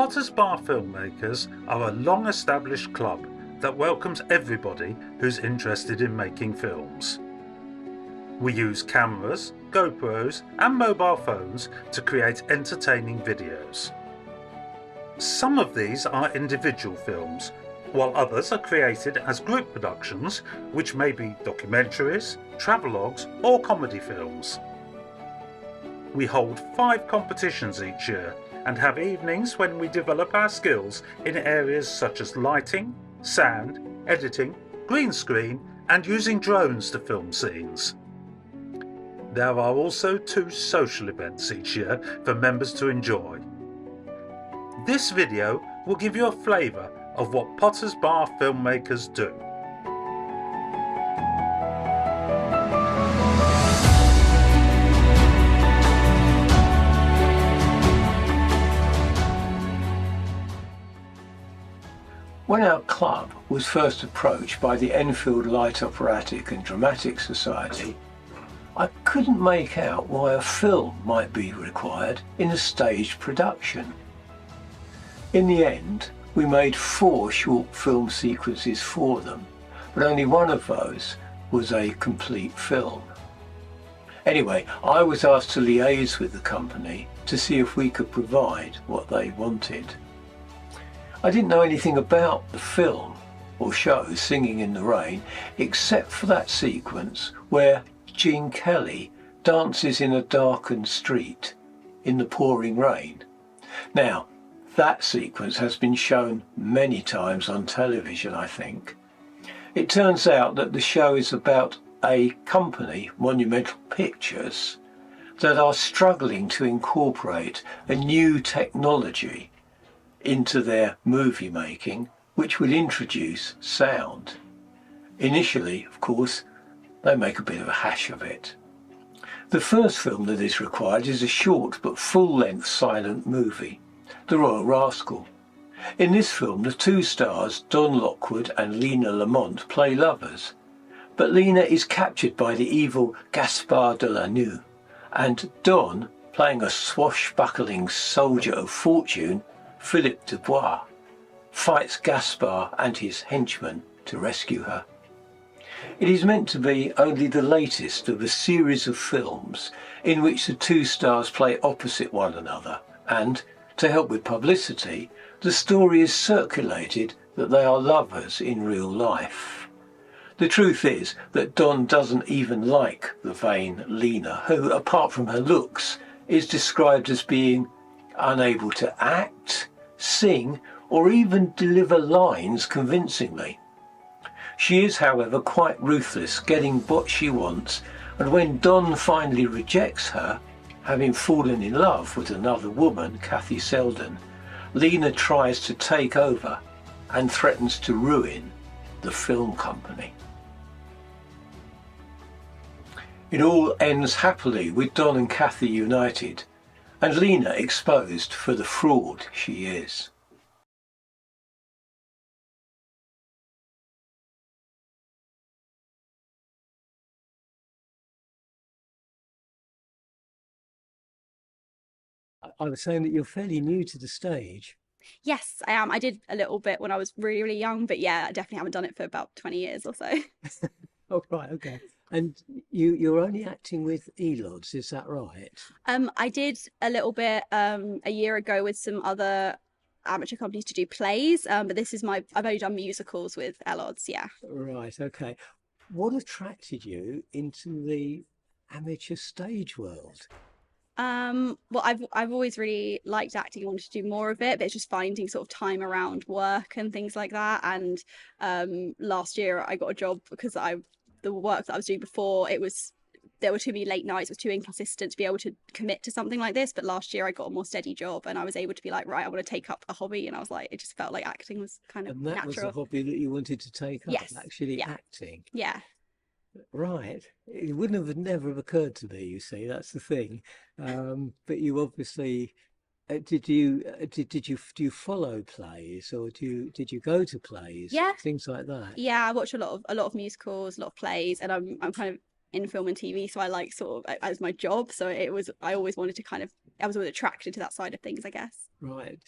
Potters Bar filmmakers are a long-established club that welcomes everybody who's interested in making films. We use cameras, GoPros and mobile phones to create entertaining videos. Some of these are individual films, while others are created as group productions, which may be documentaries, travelogues or comedy films. We hold 5 competitions each year and have evenings when we develop our skills in areas such as lighting, sound, editing, green screen and using drones to film scenes. There are also 2 social events each year for members to enjoy. This video will give you a flavour of what Potters Bar filmmakers do. When our club was first approached by the Enfield Light Operatic and Dramatic Society, I couldn't make out why a film might be required in a staged production. In the end, we made 4 short film sequences for them, but only one of those was a complete film. Anyway, I was asked to liaise with the company to see if we could provide what they wanted. I didn't know anything about the film or show Singing in the Rain except for that sequence where Gene Kelly dances in a darkened street in the pouring rain. Now, that sequence has been shown many times on television, I think. It turns out that the show is about a company, Monumental Pictures, that are struggling to incorporate a new technology into their movie making, which will introduce sound. Initially, of course, they make a bit of a hash of it. The first film that is required is a short but full-length silent movie, The Royal Rascal. In this film, the 2 stars, Don Lockwood and Lena Lamont, play lovers, but Lena is captured by the evil Gaspard de la Noue, and Don, playing a swashbuckling soldier of fortune, Philippe Dubois, fights Gaspard and his henchmen to rescue her. It is meant to be only the latest of a series of films in which the 2 stars play opposite one another, and, to help with publicity, the story is circulated that they are lovers in real life. The truth is that Don doesn't even like the vain Lena, who, apart from her looks, is described as being unable to act, sing, or even deliver lines convincingly. She is, however, quite ruthless, getting what she wants, and when Don finally rejects her, having fallen in love with another woman, Kathy Selden, Lena tries to take over and threatens to ruin the film company. It all ends happily with Don and Kathy united, and Lena exposed for the fraud she is. I was saying that you're fairly new to the stage. Yes, I am. I did a little bit when I was really, really young, but yeah, I definitely haven't done it for about 20 years or so. Oh, right, okay. And you're only acting with ELODS, is that right? I did a little bit a year ago with some other amateur companies to do plays, but I've only done musicals with ELODS, yeah. Right, okay. What attracted you into the amateur stage world? Well, I've always really liked acting. I wanted to do more of it, but it's just finding sort of time around work and things like that. And last year I got a job because the work that I was doing before, there were too many late nights, it was too inconsistent to be able to commit to something like this. But last year I got a more steady job and I was able to be like, right, I want to take up a hobby. And I was like, it just felt like acting was kind of natural. And that was a hobby that you wanted to take up, yes. Actually yeah. acting. Yeah. Right. It wouldn't have never have occurred to me, you see, that's the thing. But you obviously do you follow plays, or did you go to plays? Yeah. Things like that. Yeah, I watch a lot of musicals, a lot of plays, and I'm kind of in film and TV, so I like sort of as my job. So I always wanted to I was always attracted to that side of things, I guess. Right.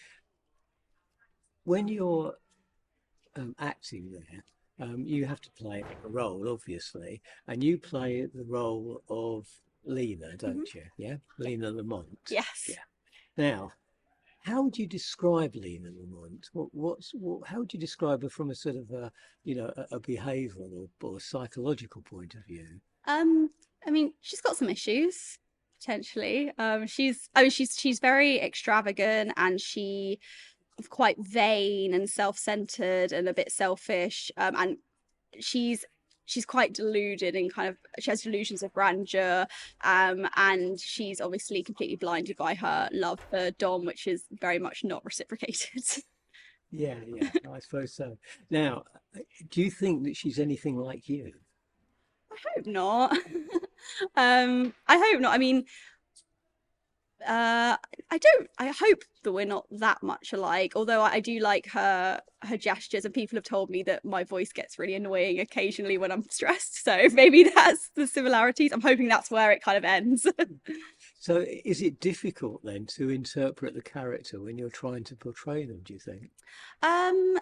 when you're acting there, you have to play a role, obviously, and you play the role of Lena, don't you? Yeah, Lena Lamont. Yes. Yeah. Now, how would you describe Lena Lamont? How would you describe her from a sort of a behavioural or psychological point of view? I mean, she's got some issues potentially. She's very extravagant, and she's quite vain and self-centered and a bit selfish. And she's quite deluded, and kind of she has delusions of grandeur. And she's obviously completely blinded by her love for Dom, which is very much not reciprocated. Yeah, I suppose so. Now, do you think that she's anything like you? I hope not. I hope not. I mean, I don't. I hope that we're not that much alike. Although I do like her gestures, and people have told me that my voice gets really annoying occasionally when I'm stressed. So maybe that's the similarities. I'm hoping that's where it kind of ends. So, is it difficult then to interpret the character when you're trying to portray them, do you think? Um,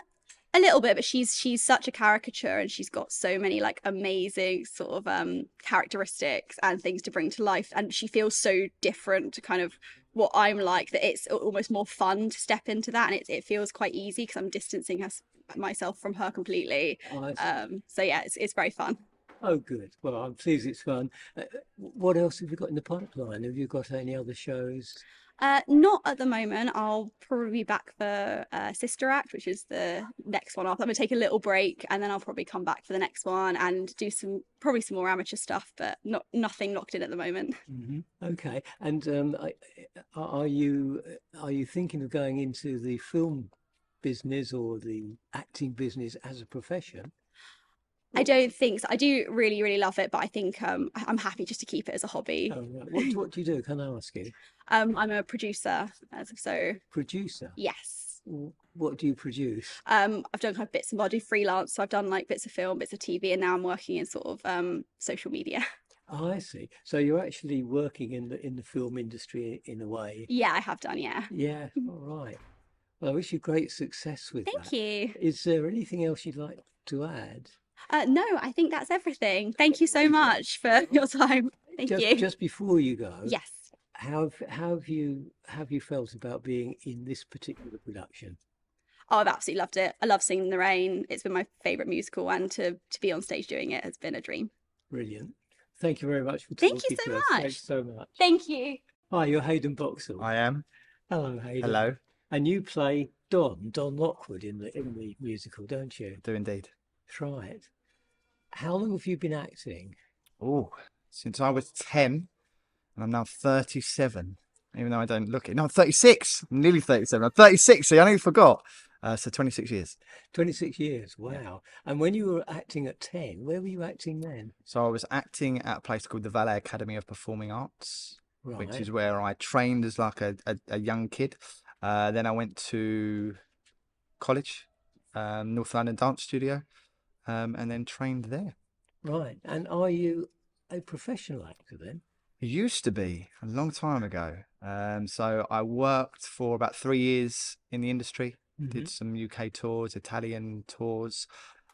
a little bit, but she's such a caricature, and she's got so many like amazing sort of characteristics and things to bring to life, and she feels so different to kind of what I'm like, that it's almost more fun to step into that, and it feels quite easy because I'm distancing myself from her completely. So yeah, it's very fun. Oh, good. Well, I'm pleased it's fun. What else have you got in the pipeline? Have you got any other shows? Not at the moment. I'll probably be back for Sister Act, which is the next one after. I'm gonna take a little break, and then I'll probably come back for the next one and do probably some more amateur stuff, but nothing locked in at the moment. Okay. And are you thinking of going into the film business or the acting business as a profession? I don't think so. I do really, really love it, but I think I'm happy just to keep it as a hobby. Oh, right. What do you do? Can I ask you? I'm a producer, so Producer. yes. What do you produce? I've done kind of bits and bobs. I do freelance, so I've done like bits of film, bits of TV, and now I'm working in sort of social media. Oh, I see. So you're actually working in the film industry in a way. Yeah, I have done, yeah. Yeah. All right. Well, I wish you great success with Thank that. you. Is there anything else you'd like to add? No, I think that's everything. Thank you so much for your time. Thank you. Just before you go, Yes. how have you felt about being in this particular production? Oh, I've absolutely loved it. I love Singing in the Rain. It's been my favourite musical, and to be on stage doing it has been a dream. Brilliant. Thank you very much for talking Thank you so to us. much. Thanks so much. Thank you. Hi, you're Hayden Boxall. I am. Hello, Hayden. Hello. And you play Don Lockwood in the musical, don't you? Do indeed. That's right. How long have you been acting? Oh, since I was 10, and I'm now 37, even though I don't look it. No, I'm 36. I'm nearly 37. I'm 36, so I nearly forgot. So 26 years. 26 years, wow. And when you were acting at 10, where were you acting then? So I was acting at a place called the Valet Academy of Performing Arts, Right. which is where I trained as like a young kid. Then I went to college, North London Dance Studio, and then trained there. Right. And are you a professional actor then? It used to be a long time ago. So I worked for about 3 years in the industry, did some UK tours, Italian tours.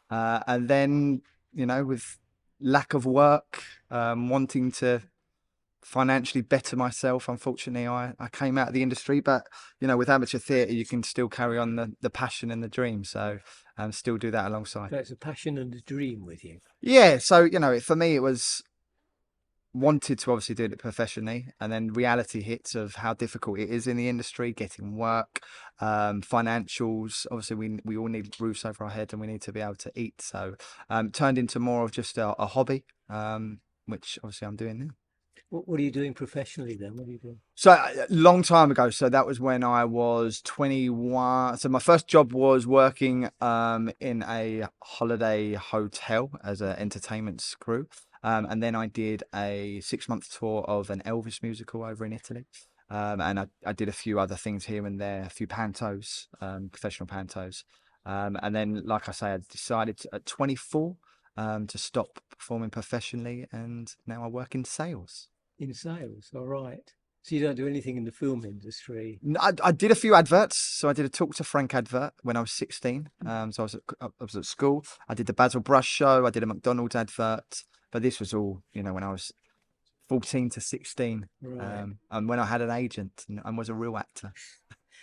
And then, with lack of work, wanting to financially better myself, unfortunately, I came out of the industry. But, with amateur theatre, you can still carry on the passion and the dream. So still do that alongside. So it's a passion and a dream with you. Yeah. So, for me, it was wanted to obviously do it professionally, and then reality hits of how difficult it is in the industry, getting work, financials. Obviously we all need roofs over our head, and we need to be able to eat. So turned into more of just a hobby, which obviously I'm doing now. What are you doing professionally then? What are you doing? So a long time ago, so that was when I was 21. So my first job was working in a holiday hotel as an entertainment crew. And then I did a 6-month tour of an Elvis musical over in Italy. And I did a few other things here and there, a few pantos, professional pantos. And then, like I say, I decided at 24 to stop performing professionally, and now I work in sales. In sales, all right. So you don't do anything in the film industry? I did a few adverts. So I did a Talk to Frank advert when I was 16. So I was at school. I did the Basil Brush show. I did a McDonald's advert. But this was all, when I was 14 to 16. Right. And when I had an agent and was a real actor.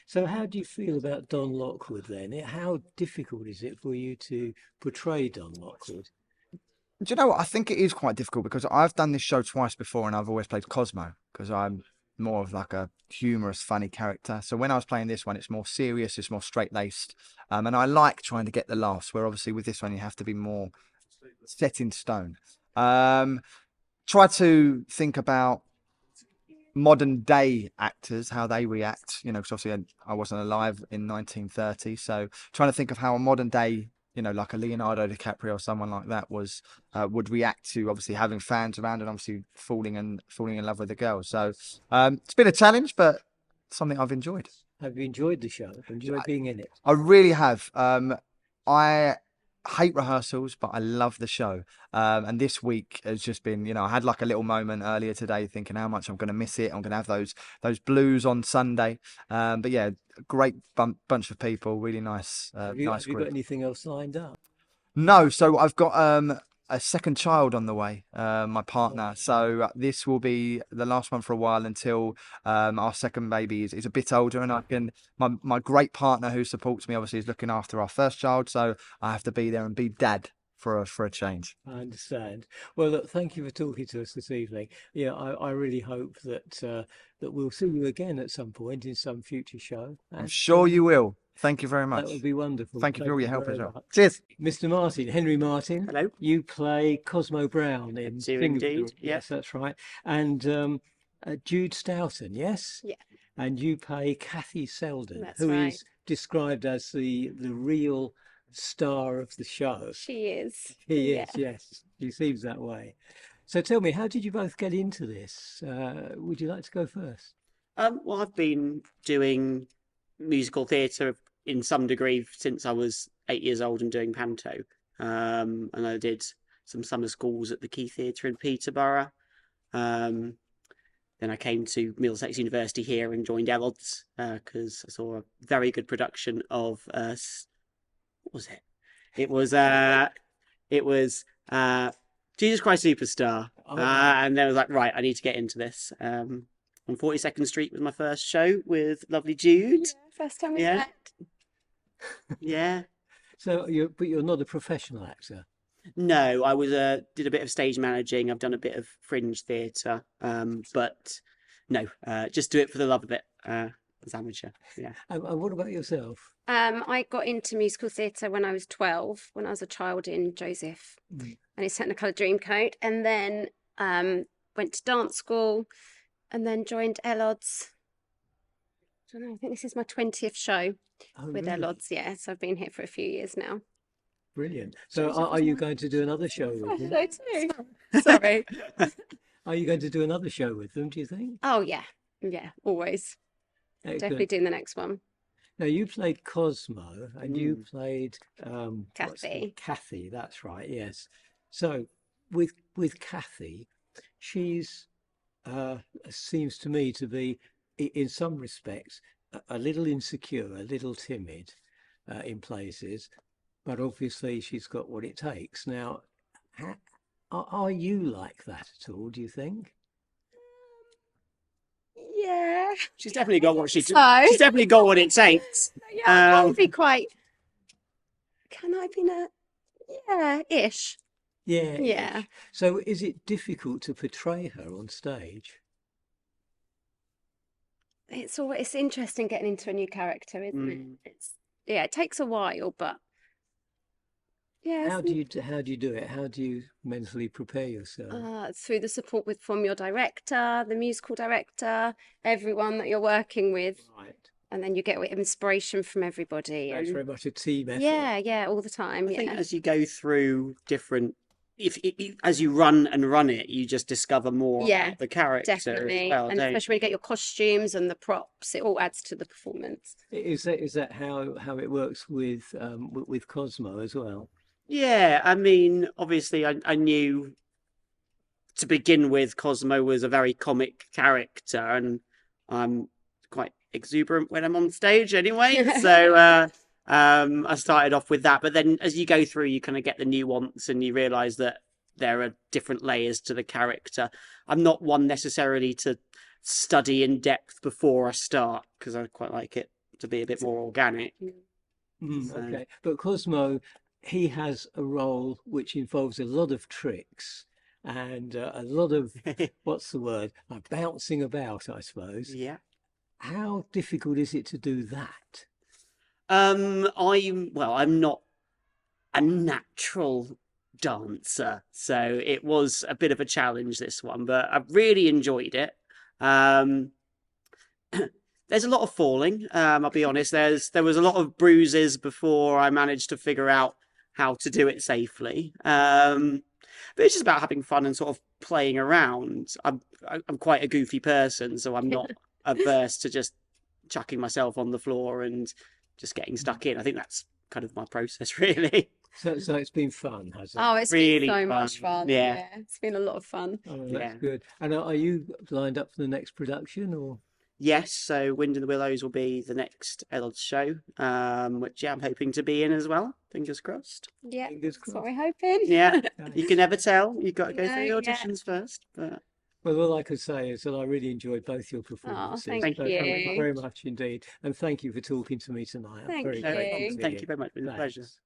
So how do you feel about Don Lockwood then? How difficult is it for you to portray Don Lockwood? Do you know what? I think it is quite difficult because I've done this show twice before and I've always played Cosmo because I'm more of like a humorous, funny character. So when I was playing this one, it's more serious, it's more straight-laced. And I like trying to get the laughs, where obviously with this one, you have to be more set in stone. Try to think about modern day actors, how they react, because obviously I wasn't alive in 1930. So trying to think of how a modern day, like a Leonardo DiCaprio or someone like that would react to obviously having fans around and obviously falling in love with the girl. So it's been a challenge, but something I've enjoyed. Have you enjoyed the show? Enjoyed being in it? I really have. I hate rehearsals, but I love the show. And this week has just been, I had like a little moment earlier today thinking how much I'm going to miss it. I'm going to have those blues on Sunday. But yeah, great bunch of people, really nice. Have you nice group. got anything else lined up? No, so I've got a second child on the way, my partner. So this will be the last one for a while until our second baby is a bit older, and my great partner who supports me obviously is looking after our first child, so I have to be there and be dad for a change. I understand. Well, look, thank you for talking to us this evening. Yeah, I really hope that we'll see you again at some point in some future show. I'm sure you will. Thank you very much. That would be wonderful. Thank you for all your help very as well. much. Cheers. Mr. Martin, Henry Martin. Hello. You play Cosmo Brown in do Things indeed, That- yeah. Yes, that's right. And Jude Stoughton, yes? Yeah. And you play Kathy Selden, That's who right. is described as the real star of the show. She is. He Yeah. is, yes. He seems that way. So tell me, how did you both get into this? Would you like to go first? Well, I've been doing musical theatre in some degree since I was 8 years old and doing panto. And I did some summer schools at the Key Theatre in Peterborough. Then I came to Middlesex University here and joined ELODS because I saw a very good production of what was it? It was Jesus Christ Superstar. Oh. And then I was like, right, I need to get into this. On 42nd Street was my first show with lovely Jude. First time we Yeah. met. Yeah. So but you're not a professional actor. No, I was did a bit of stage managing. I've done a bit of fringe theatre, but no, just do it for the love of it as amateur. Yeah. And what about yourself? I got into musical theatre when I was 12, when I was a child in Joseph and his Technicolor Dreamcoat, and then went to dance school and then joined ELODS. I don't know, I think this is my 20th show Oh, with really? ELODS, yeah, so I've been here for a few years now. Brilliant. So are you going to do another show with them? I too. Sorry. Are you going to do another show with them, do you think? Oh, yeah, always. Excellent. Definitely doing the next one. Now, you played Cosmo and you played Kathy. Kathy, that's right, yes. So with Kathy, she's seems to me to be, in some respects, a little insecure, a little timid in places, but obviously she's got what it takes. Now, are you like that at all, do you think? Yeah. She's definitely got what So? she's definitely got what it takes. Yeah, I can be quite. Can I be a? Yeah, ish. Yeah. Yeah. So is it difficult to portray her on stage? It's interesting getting into a new character, isn't it? It takes a while, but yeah. How do you do it? How do you mentally prepare yourself? Through the support from your director, the musical director, everyone that you're working with, Right. and then you get inspiration from everybody. That's and- very much a team effort. yeah, all the time. I think Yeah, as you go through different, as you run it, you just discover more Yeah, about the character definitely, as well. and don't especially when you get your costumes and the props, it all adds to the performance. Is that how it works with Cosmo as well? Yeah, I mean, obviously, I knew to begin with, Cosmo was a very comic character, and I'm quite exuberant when I'm on stage anyway. So I started off with that, but then as you go through, you kind of get the nuance and you realise that there are different layers to the character. I'm not one necessarily to study in depth before I start, because I quite like it to be a bit more organic. Okay, but Cosmo, he has a role which involves a lot of tricks and a lot of, what's the word, bouncing about, I suppose. Yeah. How difficult is it to do that? I'm not a natural dancer, so it was a bit of a challenge, this one, but I really enjoyed it. There's a lot of falling, I'll be honest. There was a lot of bruises before I managed to figure out how to do it safely. But it's just about having fun and sort of playing around. I'm quite a goofy person, so I'm not averse to just chucking myself on the floor and just getting stuck in. I think that's kind of my process, really. So it's been fun, has it? Oh, it's Really been so fun. much fun. Yeah. It's been a lot of fun. Oh, that's Yeah. good. And are you lined up for the next production, or? Yes, so Wind in the Willows will be the next ELODS show, which I'm hoping to be in as well. Fingers crossed. Yeah, Fingers that's what crossed. we're hoping. Yeah, you can never tell. You've got to go No, through the yeah. auditions first. But Well, all I could say is that I really enjoyed both your performances. thank Thank So you. Thank you very much indeed. And thank you for talking to me tonight. I'm Thank very you. grateful to thank you very much. It's been a pleasure. Thanks.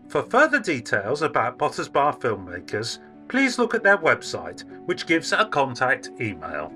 For further details about Potters Bar filmmakers, please look at their website, which gives a contact email.